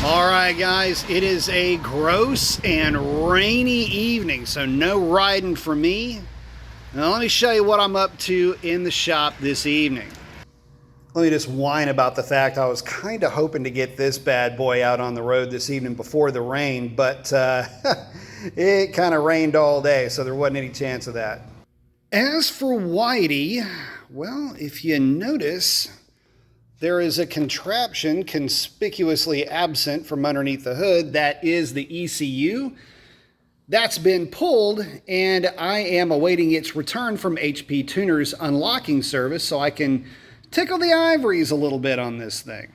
All right, guys, it is a gross and rainy evening, so no riding for me. Now, let me show you what I'm up to in the shop this evening. Let me just whine about the fact I was kind of hoping to get this bad boy out on the road this evening before the rain, but it kind of rained all day, so there wasn't any chance of that. As for Whitey, well, if you notice, there is a contraption conspicuously absent from underneath the hood. That is the ECU. That's been pulled, and I am awaiting its return from HP Tuner's unlocking service so I can tickle the ivories a little bit on this thing.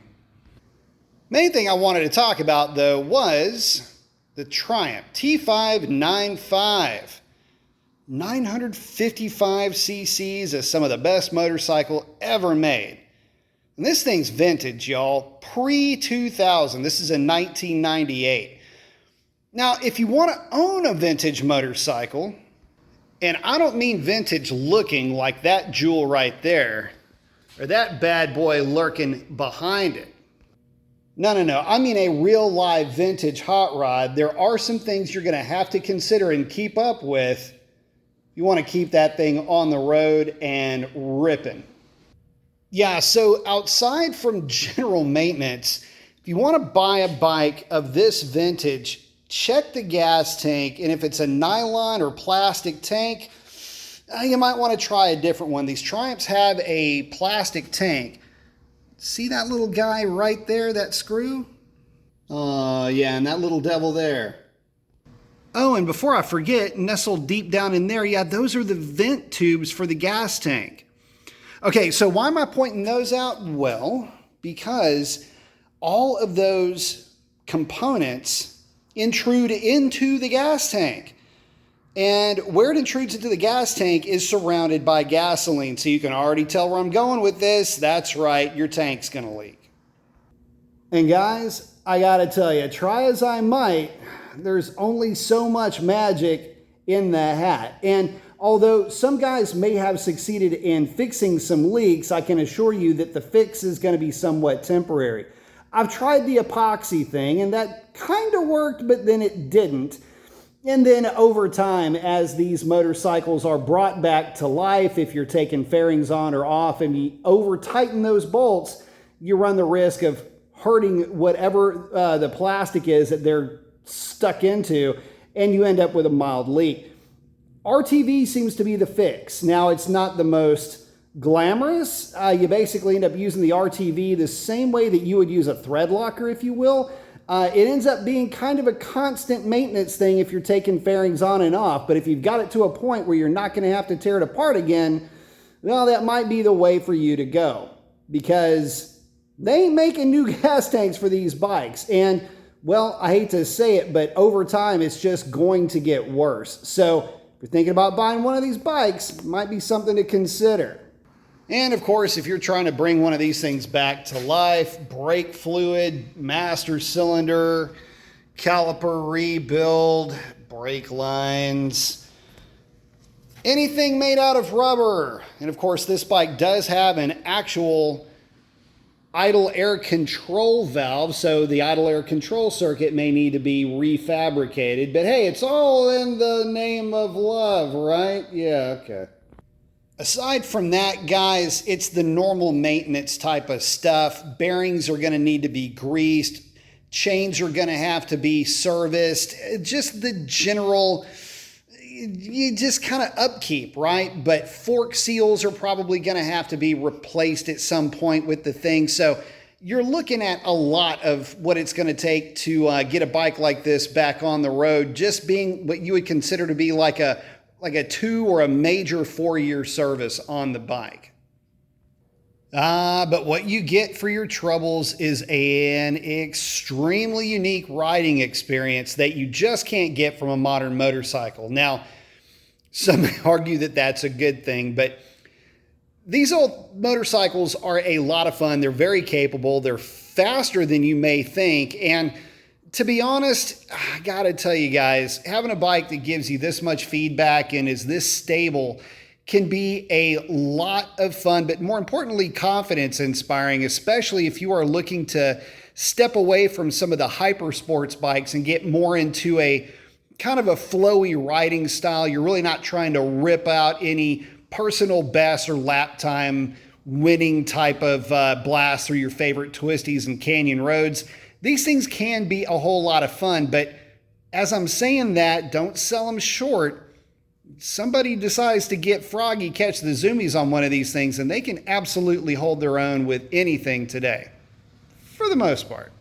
Main thing I wanted to talk about, though, was the Triumph T595. 955 cc's is some of the best motorcycle ever made. And this thing's vintage, y'all. Pre-2000. This is a 1998. Now, if you want to own a vintage motorcycle, and I don't mean vintage looking like that jewel right there, or that bad boy lurking behind it. No. I mean a real live vintage hot rod. There are some things you're going to have to consider and keep up with. You want to keep that thing on the road and ripping. Yeah, so outside from general maintenance, if you want to buy a bike of this vintage, check the gas tank, and if it's a nylon or plastic tank, you might want to try a different one. These Triumphs have a plastic tank. See that little guy right there, that screw? Yeah, and that little devil there. Oh, and before I forget, nestled deep down in there, yeah, those are the vent tubes for the gas tank. Okay, so why am I pointing those out? Well, because all of those components intrude into the gas tank. And where it intrudes into the gas tank is surrounded by gasoline. So you can already tell where I'm going with this. That's right, your tank's going to leak. And guys, I got to tell you, try as I might, there's only so much magic in the hat. And although some guys may have succeeded in fixing some leaks, I can assure you that the fix is going to be somewhat temporary. I've tried the epoxy thing, and that kind of worked, but then it didn't. And then over time, as these motorcycles are brought back to life, if you're taking fairings on or off and you over-tighten those bolts, you run the risk of hurting whatever the plastic is that they're stuck into, and you end up with a mild leak. RTV seems to be the fix. Now, it's not the most glamorous. You basically end up using the RTV the same way that you would use a thread locker, if you will. It ends up being kind of a constant maintenance thing if you're taking fairings on and off. But if you've got it to a point where you're not going to have to tear it apart again, well, that might be the way for you to go. Because they ain't making new gas tanks for these bikes. And, well, I hate to say it, but over time, it's just going to get worse. So if you're thinking about buying one of these bikes, it might be something to consider. And of course, if you're trying to bring one of these things back to life, brake fluid, master cylinder, caliper rebuild, brake lines, anything made out of rubber. And of course, this bike does have an actual idle air control valve, so the idle air control circuit may need to be refabricated. But hey, it's all in the name of love, right? Yeah, okay. Aside from that, guys, it's the normal maintenance type of stuff. Bearings are going to need to be greased. Chains are going to have to be serviced. Just the general, you just kind of upkeep, right? But fork seals are probably going to have to be replaced at some point with the thing. So you're looking at a lot of what it's going to take to get a bike like this back on the road, just being what you would consider to be like a 2 or a major 4-year service on the bike. But what you get for your troubles is an extremely unique riding experience that you just can't get from a modern motorcycle. Now, some may argue that that's a good thing, but these old motorcycles are a lot of fun. They're very capable. They're faster than you may think. And to be honest, I gotta tell you guys, having a bike that gives you this much feedback and is this stable can be a lot of fun, but more importantly, confidence inspiring, especially if you are looking to step away from some of the hyper sports bikes and get more into a kind of a flowy riding style. You're really not trying to rip out any personal best or lap time winning type of blast through your favorite twisties and canyon roads. These things can be a whole lot of fun, but as I'm saying that, don't sell them short. Somebody decides to get froggy, catch the zoomies on one of these things, and they can absolutely hold their own with anything today, for the most part.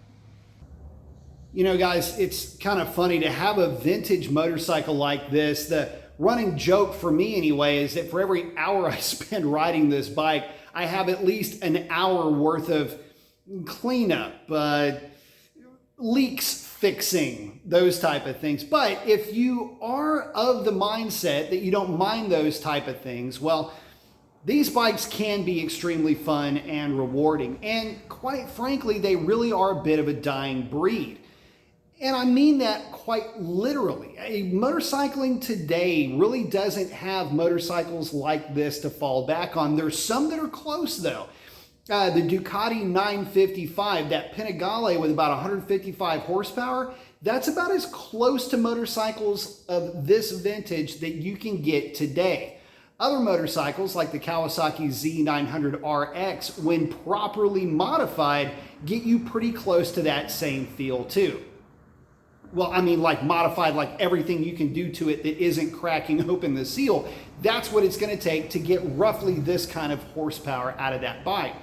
You know, guys, it's kind of funny to have a vintage motorcycle like this. The running joke for me anyway is that for every hour I spend riding this bike, I have at least an hour worth of cleanup, leaks fixing, those type of things. But if you are of the mindset that you don't mind those type of things, well, these bikes can be extremely fun and rewarding. And quite frankly, they really are a bit of a dying breed. And I mean that quite literally. Motorcycling today really doesn't have motorcycles like this to fall back on. There's some that are close though. The Ducati 955, that Panigale with about 155 horsepower, that's about as close to motorcycles of this vintage that you can get today. Other motorcycles like the Kawasaki Z900RX, when properly modified, get you pretty close to that same feel too. Well, I mean, like modified, like everything you can do to it that isn't cracking open the seal. That's what it's going to take to get roughly this kind of horsepower out of that bike.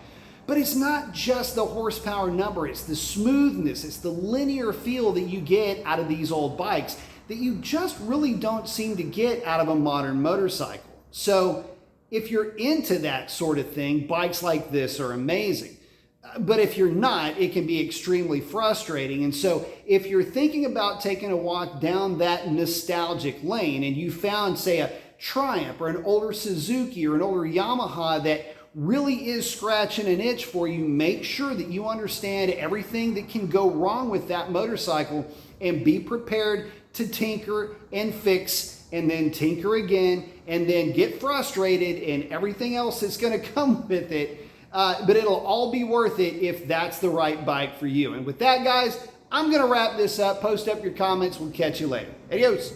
But it's not just the horsepower number, it's the smoothness, it's the linear feel that you get out of these old bikes that you just really don't seem to get out of a modern motorcycle. So if you're into that sort of thing, bikes like this are amazing. But if you're not, it can be extremely frustrating. And so if you're thinking about taking a walk down that nostalgic lane and you found, say, a Triumph or an older Suzuki or an older Yamaha that really is scratching an itch for you, make sure that you understand everything that can go wrong with that motorcycle and be prepared to tinker and fix and then tinker again and then get frustrated and everything else that's going to come with it. But it'll all be worth it if that's the right bike for you. And with that, guys, I'm going to wrap this up. Post up your comments. We'll catch you later. Adios.